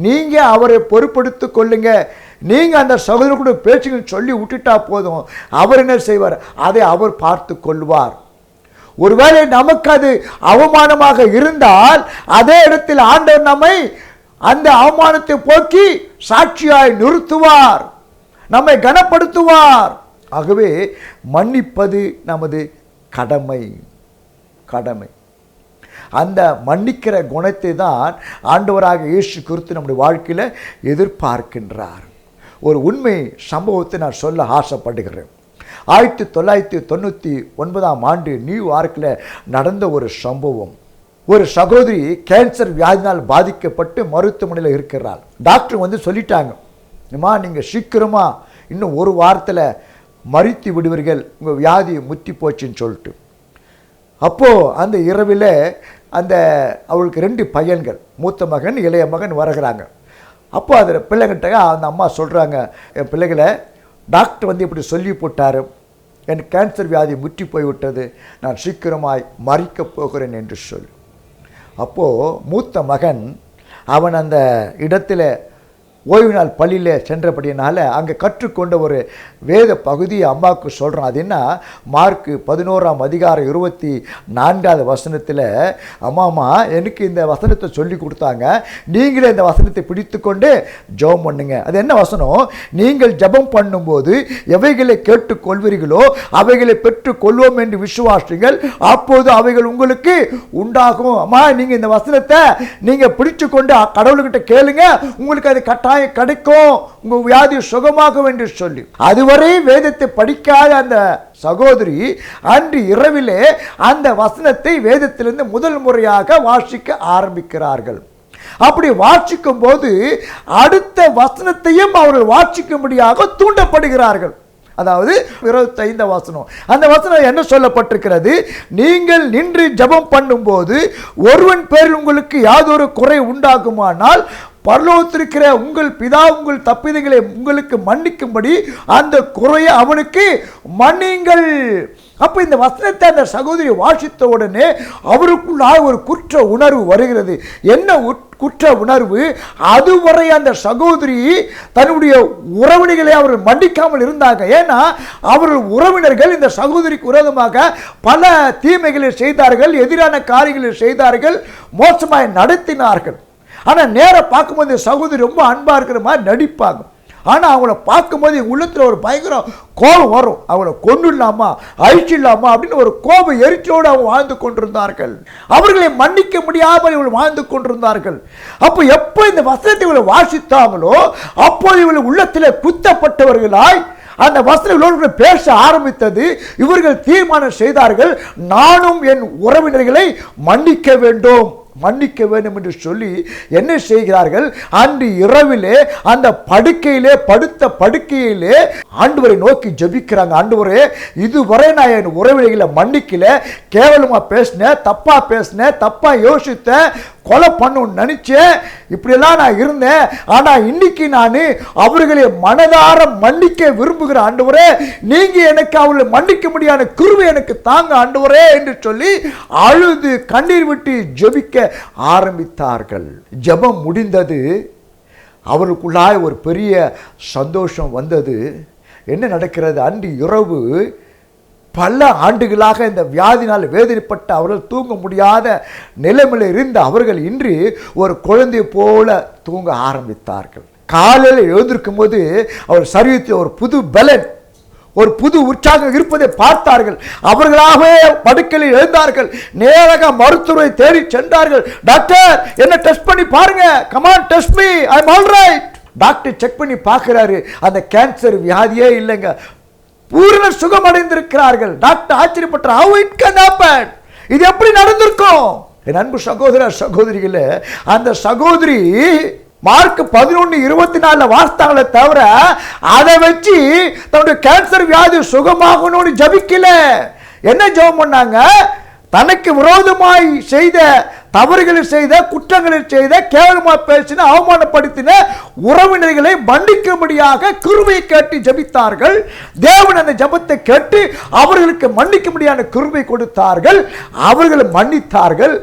Speaker 1: நீங்க அவரை பொறுப்படுத்தி கொள்ளுங்க, நீங்க அந்த சகோதரர் கூட பேச்சுன்னு சொல்லி விட்டுட்டா போதும். அவர் என்ன செய்வார்? அதை அவர் பார்த்து கொள்வார். ஒருவேளை நமக்கு அது அவமானமாக இருந்தால், அதே இடத்தில் ஆண்டவர் நம்மை அந்த அவமானத்தை போக்கி சாட்சியாய் நிறுத்துவார், நம்மை கனப்படுத்துவார். ஆகவே மன்னிப்பது நமது கடமை, கடமை. அந்த மன்னிக்கிற குணத்தை தான் ஆண்டவராக இயேசு கிறிஸ்து நம்முடைய வாழ்க்கையில் எதிர்பார்க்கின்றார். ஒரு உண்மை சம்பவத்தை நான் சொல்ல ஆசைப்படுகிறேன். 1999 நியூயார்க்கில் நடந்த ஒரு சம்பவம். ஒரு சகோதரி கேன்சர் வியாதினால் பாதிக்கப்பட்டு மருத்துவமனையில் இருக்கிறாள். டாக்டர் சொல்லிட்டாங்க, அம்மா நீங்கள் சீக்கிரமாக இன்னும் ஒரு வாரத்தில் மறித்து விடுவீர்கள், உங்கள் வியாதி முத்தி போச்சுன்னு சொல்லிட்டு. அப்போது அந்த இரவில் அவளுக்கு 2 பையன்கள், மூத்த மகன் இளைய மகன் வருகிறாங்க. அப்போ அதில் பிள்ளைகிட்ட அந்த அம்மா சொல்கிறாங்க, என் பிள்ளைகளை டாக்டர் இப்படி சொல்லி போட்டார், என் கேன்சர் வியாதி முற்றி போய்விட்டது, நான் சீக்கிரமாய் மறிக்கப் போகிறேன் என்று சொல்லி. அப்போது மூத்த மகன் அவன் அந்த இடத்துல ஓய்வு நாள் பள்ளியில் சென்றபடியினால் அங்கே கற்றுக்கொண்ட ஒரு வேத பகுதியை அம்மாவுக்கு சொல்கிறான். அது என்ன? மார்க்கு 11:24 அம்மாமா எனக்கு இந்த வசனத்தை சொல்லி கொடுத்தாங்க, நீங்களே இந்த வசனத்தை பிடித்து கொண்டு ஜெபம் பண்ணுங்க. அது என்ன வசனம்? நீங்கள் ஜெபம் பண்ணும்போது எவைகளை கேட்டுக்கொள்வீர்களோ அவைகளை பெற்றுக் கொள்வோம் என்று விசுவாசிங்கள், அப்போது அவைகள் உங்களுக்கு உண்டாகும். அம்மா நீங்கள் இந்த வசனத்தை நீங்கள் பிடிச்சு கொண்டு கடவுள்கிட்ட கேளுங்க, உங்களுக்கு அது கட்டாயம் கிடைக்கும், உங்க வியாதி சுகமாகும் என்று சொல்லி. அதுவரை வேதத்தை படிக்காத அந்த சகோதரி அன்று இரவிலே அந்த வசனத்தை வேதத்திலிருந்து முதல் முறையாக வாசிக்க ஆரம்பிக்கிறார்கள். அப்படி வாசிக்கும் போது அடுத்த வசனத்தையும் அவர்கள் வாசிக்கும்படியாக தூண்டப்படுகிறார்கள். அதாவது 25 வசனம். அந்த வசனம் என்ன சொல்லப்பட்டிருக்கிறது? நீங்கள் நின்று ஜெபம் பண்ணும்போது ஒருவன் பேரில் உங்களுக்கு யாதொரு குறை உண்டாகுமானால் பரலோகத்திருக்கிற உங்கள் பிதா உங்கள் தப்பிதங்களை உங்களுக்கு மன்னிக்கும்படி அந்த குறையை அவனுக்கு மன்னிங்கள். அப்ப இந்த வசனத்தை அந்த சகோதரி வாசித்த உடனே அவருக்குள்ளாக ஒரு குற்ற உணர்வு வருகிறது. என்ன குற்ற உணர்வு? அதுவரை அந்த சகோதரி தன்னுடைய உறவினர்களை அவர்கள் மன்னிக்காமல் இருந்தாங்க. ஏன்னா அவர்கள் உறவினர்கள் இந்த சகோதரிக்கு விரோதமாக பல தீமைகளை செய்தார்கள், எதிரான காரியங்களை செய்தார்கள், மோசமாய் நடத்தினார்கள். ஆனால் நேராக பார்க்கும்போது சகோதரி ரொம்ப அன்பாக இருக்கிற மாதிரி நடிப்பாங்க. ஆனால் அவங்கள பார்க்கும்போது எங்கள் உள்ளத்தில் ஒரு பயங்கர கோபம் வரும். அவங்கள கொண்டுடலாமா, அழிச்சிடலாமா அப்படின்னு ஒரு கோப எரிச்சலோடு அவங்க வாழ்ந்து கொண்டிருந்தார்கள். அவர்களை மன்னிக்க முடியாமல் இவர்கள் வாழ்ந்து கொண்டிருந்தார்கள். அப்போ எப்போ இந்த வசனத்தை இவங்களை வாசித்தாங்களோ அப்போது இவர்கள் உள்ளத்தில் குத்தப்பட்டவர்களாய் அந்த வசனங்களோடு பேச ஆரம்பித்தது. இவர்கள் தீர்மானம் செய்தார்கள், நானும் என் உறவினர்களை மன்னிக்க வேண்டும் என்று சொல்லி என்ன செய்கிறார்கள்? அன்று இரவிலே அந்த படுக்கையிலே படுத்த படுக்கையிலே ஆண்டவரை நோக்கி ஜெபிக்கிறாங்க. ஆண்டவரே, இதுவரை நான் என் உறவினர்களை மன்னிக்கல, கேவலமா பேசினேன், தப்பா பேசினேன், தப்பா யோசித்தேன், கொலை பண்ணணும்னு நினைச்சேன், இப்படியெல்லாம் நான் இருந்தேன். ஆனா இன்னைக்கு நான் அவர்களை மனதார மன்னிக்க விரும்புகிற ஆண்டவரே, நீங்க எனக்கு அவர்களை மன்னிக்க முடியாத கிருபை எனக்கு தாங்க ஆண்டவரே என்று சொல்லி அழுது கண்ணீர் விட்டு ஜெபிக்க ஆரம்பித்தார்கள். ஜெபம் முடிந்தது. அவர்களுக்குள்ளாய் ஒரு பெரிய சந்தோஷம் வந்தது. என்ன நடக்கிறது? அன்று இரவு பல ஆண்டுகளாக இந்த வியாதினால் வேதனைப்பட்ட அவர்கள் தூங்க முடியாத நிலைமையில் இருந்த அவர்கள் இன்று ஒரு குழந்தை போல தூங்க ஆரம்பித்தார்கள். காலையில் எழுந்திருக்கும் போது அவர் சரீரத்தில் ஒரு புது பலன், ஒரு புது உற்சாகம் இருப்பதை பார்த்தார்கள். அவர்களாகவே படுக்கையில் எழுந்தார்கள். நேராக மருத்துவரை தேடி சென்றார்கள். டாக்டர், என்ன டெஸ்ட் பண்ணி பாருங்க, come on test me, I am all right. Doctor check பண்ணி பார்க்கிறாரு, அந்த கேன்சர் வியாதியே இல்லைங்க, பூரண சுகம் அடைந்திருக்கிறார்கள். டாக்டர் ஆச்சரியப்பட்டார், how it can happen? இது எப்படி நடந்திருக்கும்? என் அன்பு சகோதர சகோதரிகளே, அந்த சகோதரி மார்க் 11:24 வார்த்தைகளை தவிர அதை வச்சு தன்னுடைய கேன்சர் வியாதி சுகமாகணும்னு ஜபிக்கல. என்ன ஜெபம் பண்ணாங்க? தனக்கு விரோதமாய் செய்த தவறுகளை செய்த, குற்றங்களை செய்த, கேவலமாக பேசின, அவமானப்படுத்தின உறவினர்களை மன்னிக்கும்படியாக கிருபையை கேட்டு ஜபித்தார்கள். தேவன் அந்த ஜபத்தை கேட்டு அவர்களுக்கு மன்னிக்க முடியாத கிருபை கொடுத்தார்கள். அவர்களை மன்னித்தார்கள்.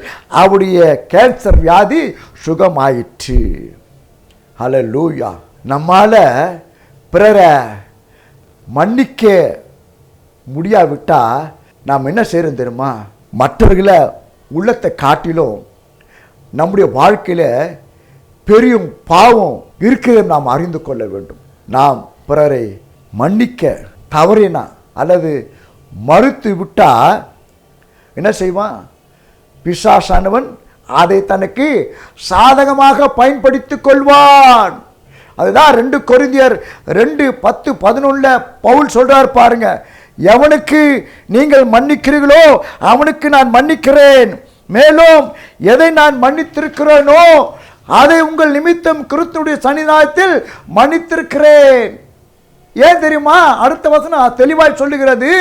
Speaker 1: அவருடைய கேன்சர் வியாதி சுகமாயிற்று. ஹல்லேலூயா. நம்மால பிறரை மன்னிக்க முடியாவிட்டா நாம் என்ன செய்யறோம் தெரியுமா? மற்றவர்களை உள்ளத்தை காட்டிலும் நம்முடைய வாழ்க்கையில் பெரிய பாவம் இருக்கிறது நாம் அறிந்து கொள்ள வேண்டும். நாம் பிறரை மன்னிக்க தவறினா அல்லது மறுத்து விட்டா என்ன செய்வான்? பிசாசானவன் அதை தனக்கு சாதகமாக பயன்படுத்திக் கொள்வான். அதுதான் 2 கொரிந்தியர் 2:10-11 பவுல் சொல்றார் பாருங்க. எவனுக்கு நீங்கள் மன்னிக்கிறீர்களோ அவனுக்கு நான் மன்னிக்கிறேன், மேலும் எதை நான் மன்னித்திருக்கிறேனோ அதை உங்கள் நிமித்தம் கிறிஸ்துவுடைய சன்னிதானத்தில் மன்னித்திருக்கிறேன். ஏன் தெரியுமா? அடுத்த வசனம் தெளிவாய் சொல்லுகிறது,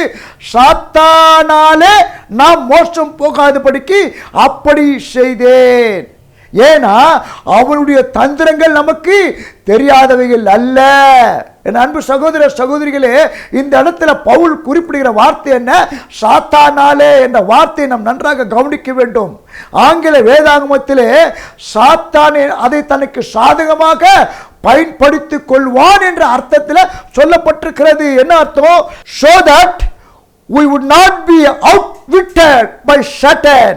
Speaker 1: சாத்தானாலே நாம் மோசம் போகாதபடிக்கு அப்படி செய்தேன். ஏன்னா அவனுடைய தந்திரங்கள் நமக்கு தெரியாதவைகள் அல்ல. என் அன்பு சகோதர சகோதரிகளே, இந்த இடத்துல பவுல் குறிப்பிடுகிற வார்த்தை என்ன? சாத்தானாலே என்ற வார்த்தையை நாம் நன்றாக கவனிக்க வேண்டும். ஆங்கில வேதாகமத்திலே சாத்தானே அதை தனக்கு சாதகமாக பயன்படுத்திக் கொள்வான் என்ற அர்த்தத்தில் சொல்லப்பட்டிருக்கிறது. என்ன அர்த்தம்? so that we would not be outwitted by Satan,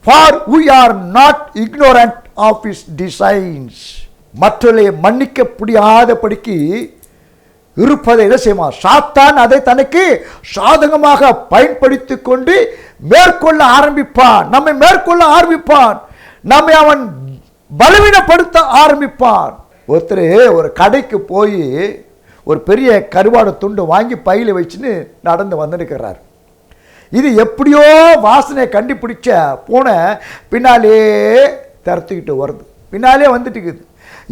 Speaker 1: for we are not ignorant of his designs. மற்றவர்களை மன்னிக்க முடியாதபடிக்கு இருப்பதை என்ன செய்வான்? சாத்தான் அதை தனக்கு சாதகமாக பயன்படுத்திக் கொண்டு மேற்கொள்ள ஆரம்பிப்பான். நம்மை மேற்கொள்ள ஆரம்பிப்பான். நம்மை அவன் பலவீனப்படுத்த ஆரம்பிப்பான். ஒருத்தர் ஒரு கடைக்கு போய் ஒரு பெரிய கருவாடு துண்டு வாங்கி பையில வச்சுன்னு நடந்து வந்துருக்கிறார். இது எப்படியோ வாசனை கண்டுபிடிச்ச பூனை பின்னாலே திறத்துக்கிட்டு வருது, பின்னாலே வந்துட்டு இருக்குது.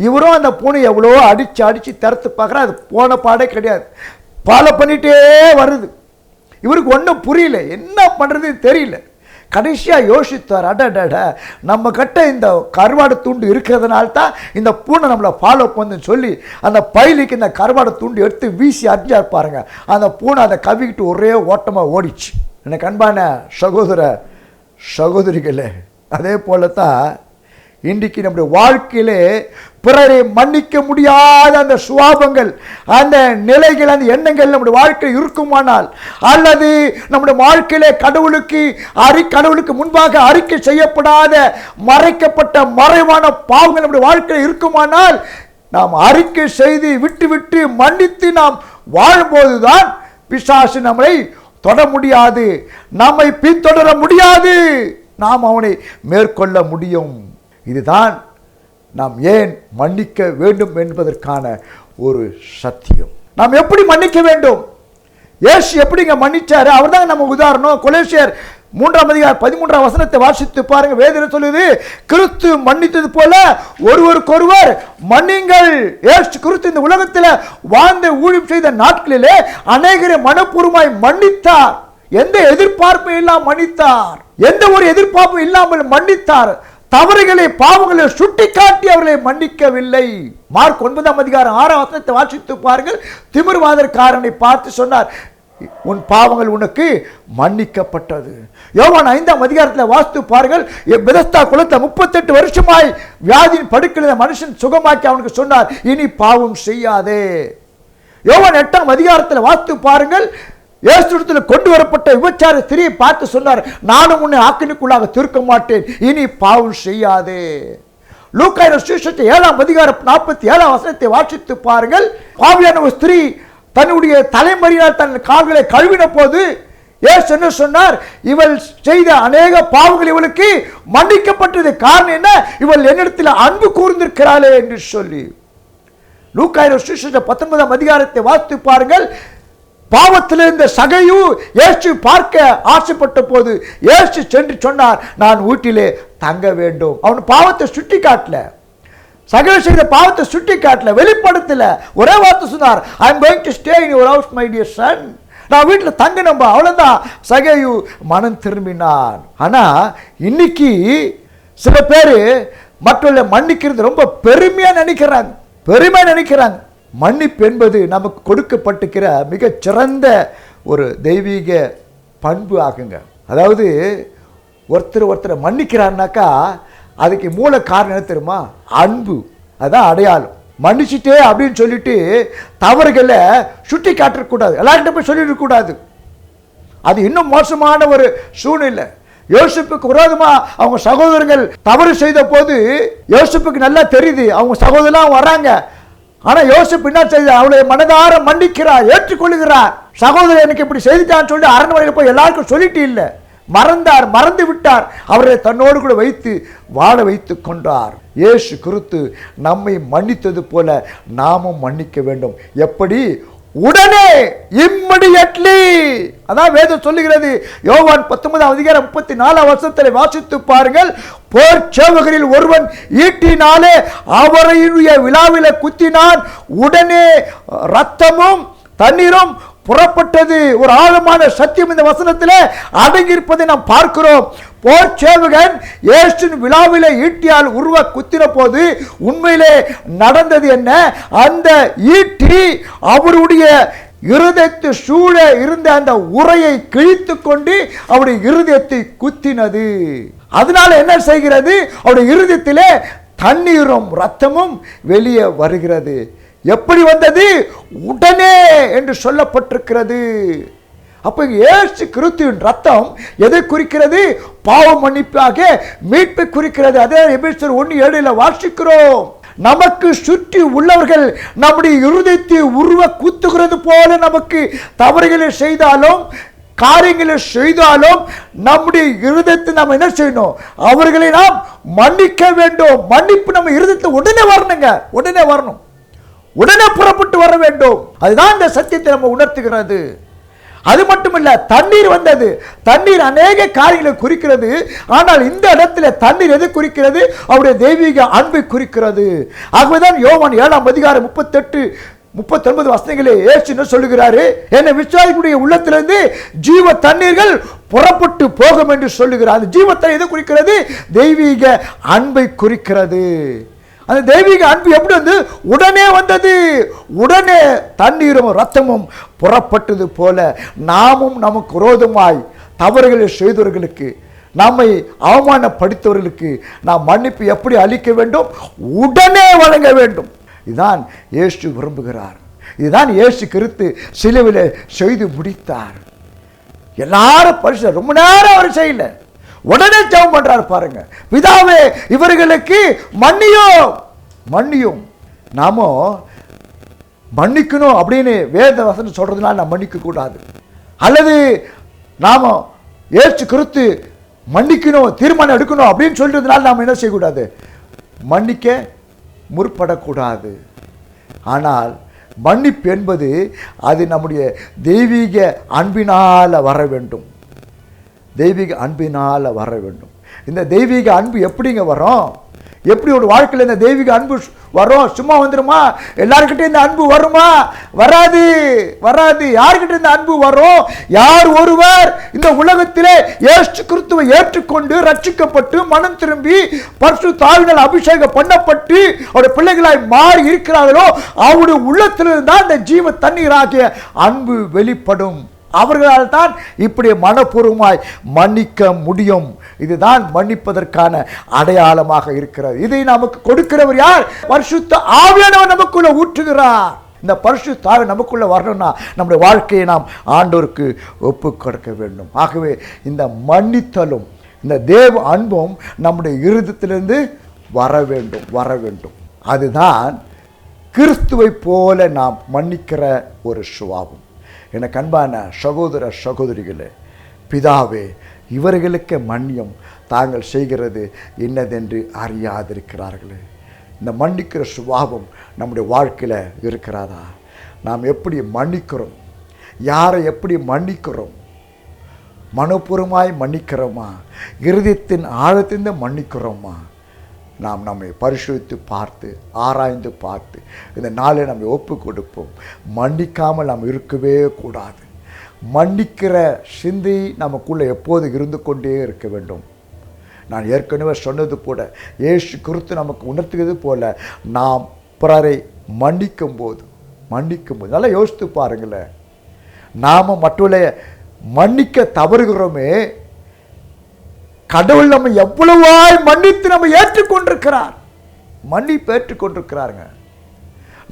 Speaker 1: இவரும் அந்த பூனை எவ்வளோ அடித்து திறத்து பார்க்குறா, அது போன பாடே கிடையாது. ஃபாலோ பண்ணிட்டே வருது. இவருக்கு ஒன்றும் புரியல, என்ன பண்ணுறது தெரியல. கடைசியாக யோசித்தார், அடடட நம்ம கிட்ட இந்த கருவாடு துண்டு இருக்கிறதுனால தான் இந்த பூனை நம்மளை ஃபாலோ பண்ணுன்னு சொல்லி அந்த பைலிக்கு இந்த கருவாடு துண்டு எடுத்து வீசி அரிஞ்சா பாருங்க. அந்த பூனை அதை கவிக்கிட்டு ஒரே ஓட்டமாக ஓடிச்சு. எனக்கு அன்பான சகோதர சகோதரிகளே, அதே போல தான் இன்றைக்கு நம்முடைய வாழ்க்கையிலே பிறரை மன்னிக்க முடியாத அந்த சுபாவங்கள், அந்த நிலைகள், அந்த எண்ணங்கள் நம்முடைய வாழ்க்கையில் இருக்குமானால், அல்லது நம்முடைய வாழ்க்கையிலே கடவுளுக்கு முன்பாக அறிக்கை செய்யப்படாத மறைக்கப்பட்ட மறைவான பாவங்கள் நம்முடைய வாழ்க்கையில் இருக்குமானால், நாம் அறிக்கை செய்து விட்டு மன்னித்து நாம் வாழும்போதுதான் பிசாசு நம்மை தொட முடியாது, நம்மை பின்தொடர முடியாது, நாம் அவனை மேற்கொள்ள முடியும். இதுதான் நாம் ஏன் மன்னிக்க வேண்டும் என்பதற்கான ஒரு சத்தியம். நாம் எப்படி மன்னிக்க வேண்டும்? இயேசு எப்படிங்க மன்னிச்சாரு? அவர் தான் நம்ம உதாரணம். கொலோசியர் 3:13 வாசித்து பாருங்க. வேதனை சொல்லுது, கிறிஸ்து மன்னித்தது போல ஒருவருக்கொருவர் மன்னிங்கள். இயேசு கிறிஸ்து இந்த உலகத்தில் வாழ்ந்து ஊழியம் செய்த நாட்களிலே அநேகரை மனப்பூர்வமாய் மன்னித்தார். எந்த எதிர்பார்ப்பும் இல்லாமல் மன்னித்தார். எந்த ஒரு எதிர்பார்ப்பும் இல்லாமல் மன்னித்தார். தவறுகளை பாவங்களை சுட்டி காட்டி அவர்களை மன்னிக்கவில்லை. மார்க் 9:6 வாசித்து பாருங்கள். திமிர்வாதக்காரனை பார்த்து சொன்னார், உன் பாவங்கள் உனக்கு மன்னிக்கப்பட்டது. யோவான் 5 வாசித்து பாருங்கள். பெதஸ்தா குளத்தை 38 வருஷமாய் வியாதியின் படுக்கையில் மனுஷன் சுகமாக்கி அவனுக்கு சொன்னார், இனி பாவம் செய்யாதே. யோவான் 8 வாசித்து பாருங்கள். இயேசுவிடத்தில் கொண்டு வரப்பட்ட விபச்சார ஸ்திரியை பார்த்து சொன்னார், நானும் உன்னை ஆக்கினிக்குள்ளாக தீர்க்க மாட்டேன், இனி பாவம் செய்யாதே. லூக்கா 7:47 வாசித்து பாருங்கள். பாவியான ஒரு ஸ்திரீ தன்னுடைய தலைமறியால் தன் கால்களை கழுவின போது இயேசு என்ன சொன்னார்? இவள் செய்த அநேக பாவங்கள் இவளுக்கு மன்னிக்கப்பட்டது. காரணம் என்ன? இவள் என்னிடத்தில் அன்பு கூர்ந்திருக்கிறாளே என்று சொல்லி. லூக்கா 19 வாசித்து பாருங்கள். பாவத்தில் இருந்த சகையு இயேசு பார்க்க ஆசைப்பட்ட போது இயேசு சென்று சொன்னார், நான் வீட்டிலே தங்க வேண்டும். அவன் பாவத்தை சுட்டி காட்டல, சகையு செய்த பாவத்தை சுட்டி காட்டல, வெளிப்படுத்தல. ஒரே வார்த்தை சொன்னார், I am going to stay in your house my dear son. நான் வீட்டில் தங்க நம்ப. அவ்வளவுதான். சகையு மனம் திரும்பினான். ஆனா இன்னைக்கு சில பேர் மற்றவர்களை மன்னிக்கிறது ரொம்ப பெருமையா நினைக்கிறாங்க. மன்னிப்பு என்பது நமக்கு கொடுக்கப்பட்டிருக்கிற மிகச் சிறந்த ஒரு தெய்வீக பண்பு ஆகுங்க. அதாவது ஒருத்தரை மன்னிக்கிறாருனாக்கா அதுக்கு மூல காரணம் என்ன தெரியுமா? அன்பு. அதான் அடையாளம். மன்னிச்சுட்டே அப்படின்னு சொல்லிட்டு தவறுகளை சுட்டி காட்டக்கூடாது, எல்லார்கிட்ட போய் சொல்லிடக்கூடாது. அது இன்னும் மோசமான ஒரு சூழ்நிலை. யோசிப்புக்கு விரோதமா அவங்க சகோதரர்கள் தவறு செய்த போது யோசிப்புக்கு நல்லா தெரியுது, அவங்க சகோதரலாம் வராங்க. ஆனா யோசிப்பு என்ன செய்த? அவளை மனதார மன்னிக்கிறார், ஏற்றுக்கொள்கிறார். சகோதரர் எனக்கு இப்படி செய்துட்டான்னு சொல்லி அரண்மனையில் போய் எல்லாருக்கும் சொல்லிட்டு இல்லை, மறந்து விட்டார். அவரை தன்னோடு கூட வைத்து வாழ வைத்து கொண்டார். இயேசு கிறிஸ்து நம்மை மன்னித்தது போல நாமும் மன்னிக்க வேண்டும். எப்படி? உடனே, இம்மிடியட்லி. அதான் வேதம் சொல்லுகிறது. யோவான் 19:34 வாசித்து பாருங்கள். போர் சேவகரில் ஒருவன் ஈட்டினாலே அவரையுடைய விழாவில குத்தினான், உடனே ரத்தமும் தண்ணீரும் புறப்பட்டது. ஒரு ஆழமான சத்தியம் இந்த வசனத்தில் அடங்கியிருப்பதை நாம் பார்க்கிறோம். போர் சேவகன் இயேசுவின் விழாவிலே ஈட்டியால் உருவ குத்தின போது உண்மையிலே நடந்தது என்ன? அந்த ஈட்டி அவருடைய இருதயத்தை சூழ இருந்த அந்த உரையை கிழித்து கொண்டு அவருடைய இருதயத்தை குத்தினது. அதனால என்ன செய்கிறது? அவருடைய இருதயத்திலே தண்ணீரும் ரத்தமும் வெளியே வருகிறது. எப்படி வந்தது? உடனே என்று சொல்லப்பட்டிருக்கிறது. அப்ப இயேசு கிறிஸ்துவின் ரத்தம் எதை குறிக்கிறது? பாவ மன்னிப்பாக மீட்பை குறிக்கிறது. அதே எபேசியர் 1:7 வாசிக்கிறோம். நமக்கு சுற்றி உள்ளவர்கள் நம்முடைய இருதயத்தை உருவ குத்துகிறது போல நமக்கு தவறுகளை செய்தாலும் காரியங்களை செய்தாலும் நம்முடைய இருதயத்தை நாம் என்ன செய்யணும்? அவர்களை நாம் மன்னிக்க வேண்டும். மன்னிப்பு நம்ம இருதயத்தை உடனே வரணும், உடனே புறப்பட்டு வர வேண்டும். அதுதான் இந்த சத்தியத்தை நம்ம உணர்த்துகிறது. அது மட்டுமல்ல, தண்ணீர் வந்தது. தண்ணீர் அநேக காரியங்களை குறிக்கிறது. ஆனால் இந்த இடத்துல தண்ணீர் எது குறிக்கிறது? அவருடைய தெய்வீக அன்பை குறிக்கிறது. ஆகவேதான் யோவான் 7:38 39 வசனங்களே இயேசு என்ன சொல்லுகிறாரு? என்னை விசுவாசிக்கக்கூடிய உள்ளத்திலிருந்து ஜீவ தண்ணீர்கள் புறப்பட்டு போகும் என்று சொல்லுகிறார். அந்த ஜீவ தண்ணீர் எதை குறிக்கிறது? தெய்வீக அன்பை குறிக்கிறது. அந்த தெய்வீக அன்பு எப்படி வந்து உடனே வந்தது. உடனே தண்ணீரும் ரத்தமும் புறப்பட்டது போல நாமும் நமக்கு விரோதமாய் தவறுகளை செய்தவர்களுக்கு, நம்மை அவமானப்படுத்தவர்களுக்கு நாம் மன்னிப்பு எப்படி அளிக்க வேண்டும்? உடனே வழங்க வேண்டும். இதுதான் இயேசு விரும்புகிறார். இதுதான் இயேசு கிறிஸ்து சிலுவையில் செய்து முடித்தார். எல்லாரும் பரிசு ரொம்ப நேரம் அவர் செய்யல, உடனே ஜெபம் பண்றாரு பாருங்க. பிதாவே இவர்களுக்கு மன்னியும் மன்னியும். நாம மன்னிக்கணும் அப்படின்னு வேத வசனம் சொல்றதுனால நாம் மன்னிக்க கூடாது. அல்லது நாம இயேசு கிறிஸ்து மன்னிக்கணும் தீர்மானம் எடுக்கணும் அப்படின்னு சொல்றதுனால நாம் என்ன செய்யக்கூடாது? மன்னிக்க முற்படக்கூடாது. ஆனால் மன்னிப்பு என்பது அது நம்முடைய தெய்வீக அன்பினால் வர வேண்டும். தெய்வீக அன்பினால் வர வேண்டும். இந்த தெய்வீக அன்பு எப்படிங்க வரும்? எப்படி ஒரு வாழ்க்கையில் இந்த தெய்வீக அன்பு வரும்? சும்மா வந்துருமா? எல்லாருக்கிட்ட இந்த அன்பு வருமா? வராது, வராது. யாருக்கிட்ட இந்த அன்பு வரும்? யார் ஒருவர் இந்த உலகத்திலே இயேசு கிறிஸ்துவை ஏற்றுக்கொண்டு ரட்சிக்கப்பட்டு மனம் திரும்பி பரிசுத்த ஆவியினால் அபிஷேகம் பண்ணப்பட்டு அவருடைய பிள்ளைகளாய் மாறி இருக்கிறார்களோ அவருடைய உள்ளத்திலிருந்து தான் இந்த ஜீவ தண்ணீராகிய அன்பு வெளிப்படும். அவர்களால் தான் இப்படி மனப்பூர்வமாய் மன்னிக்க முடியும். இதுதான் மன்னிப்பதற்கான அடையாளமாக இருக்கிறது. இதை நமக்கு கொடுக்கிறவர் யார்? பரிசுத்த ஆவியானவர் நமக்குள்ள ஊற்றுகிறார். இந்த பரிசுத்த ஆவி நமக்குள்ள வரணும்னா நம்முடைய வாழ்க்கையை நாம் ஆண்டவருக்கு ஒப்பு கொடுக்க வேண்டும். ஆகவே இந்த மன்னித்தலும் இந்த தேவ அன்பும் நம்முடைய இருதயத்திலிருந்து வர வேண்டும், வர வேண்டும். அதுதான் கிறிஸ்துவை போல நாம் மன்னிக்கிற ஒரு சுபாவம். எனக்கு அன்பான சகோதர சகோதரிகளே, பிதாவே இவர்களுக்கு மன்னியும், தாங்கள் செய்கிறது என்னதென்று அறியாதிருக்கிறார்களே. இந்த மன்னிக்கிற சுபாவம் நம்முடைய வாழ்க்கையில் இருக்கிறாதா? நாம் எப்படி மன்னிக்கிறோம்? யாரை எப்படி மன்னிக்கிறோம்? மனப்பூர்வமாய் மன்னிக்கிறோமா? இருதயத்தின் ஆழத்திலிருந்து மன்னிக்கிறோமா? நாம் நம்மை பரிசோதித்து பார்த்து ஆராய்ந்து பார்த்து இந்த நாளில் நம்மை ஒப்பு கொடுப்போம். மன்னிக்காமல் நாம் இருக்கவே கூடாது. மன்னிக்கிற சிந்தை நமக்குள்ளே எப்போது இருந்து கொண்டே இருக்க வேண்டும். நான் ஏற்கனவே சொன்னது போல இயேசு கிறிஸ்து நமக்கு உணர்த்துகிறது போல நாம் பிறரை மன்னிக்கும் போது நல்லா யோசித்து பாருங்களேன். நாம் மற்றவர்களை மன்னிக்க தவறுகிறோமே, கடவுள் நம்ம எவ்வளவாய் மன்னித்து நம்ம ஏற்றுக்கொண்டிருக்கிறார். மன்னிப்பு ஏற்றுக்கொண்டிருக்கிறாருங்க.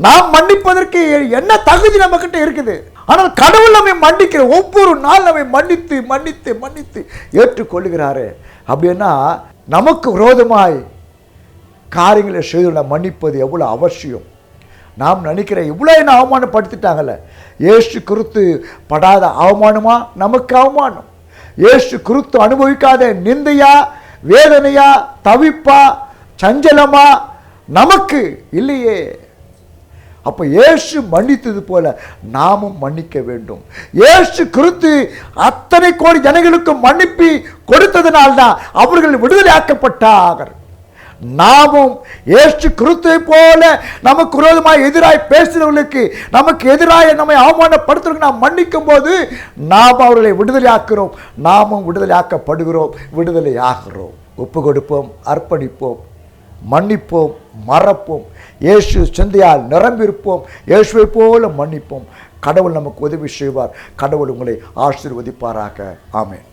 Speaker 1: நாம் மன்னிப்பதற்கு என்ன தகுதி நம்ம கிட்ட இருக்குது? ஆனால் கடவுள் நம்மை மன்னிக்கிற ஒவ்வொரு நாள் நம்மை மன்னித்து மன்னித்து மன்னித்து ஏற்றுக்கொள்கிறாரு. அப்படின்னா நமக்கு விரோதமாய் காரியங்களை செய்து மன்னிப்பது எவ்வளோ அவசியம். நாம் நினைக்கிற இவ்வளோ என்ன அவமானப்படுத்திட்டாங்கல்ல, இயேசு கிறிஸ்து படாத அவமானமா நமக்கு அவமானம்? இயேசு கிறிஸ்து அனுபவிக்காத நிந்தையா, வேதனையா, தவிப்பா, சஞ்சலமா நமக்கு இல்லையே. அப்ப இயேசு மன்னித்தது போல நாமும் மன்னிக்க வேண்டும். இயேசு கிறிஸ்து அத்தனை கோடி ஜனங்களுக்கு மன்னிப்பி கொடுத்ததனால்தான் அவர்கள் விடுதலை ஆக்கப்பட்டார்கள். நாமும் இயேசு கிறிஸ்துவை போல நமக்கு விரோதமாய் எதிராய் பேசுகிறவர்களுக்கு, நமக்கு எதிராக நம்மை அவமானப்படுத்துறவங்களுக்கு நாம் மன்னிக்கும் போது நாம் அவர்களை விடுதலை ஆக்குறோம். நாமும் விடுதலை ஆக்கப்படுகிறோம், விடுதலை ஆகிறோம். ஒப்பு கொடுப்போம், அர்ப்பணிப்போம், மன்னிப்போம், மறப்போம். இயேசு சிந்தையால் நிரம்பியிருப்போம். இயேசுவை போல மன்னிப்போம். கடவுள் நமக்கு உதவி செய்வார். கடவுள் உங்களை ஆசீர்வதிப்பாராக. ஆமென்.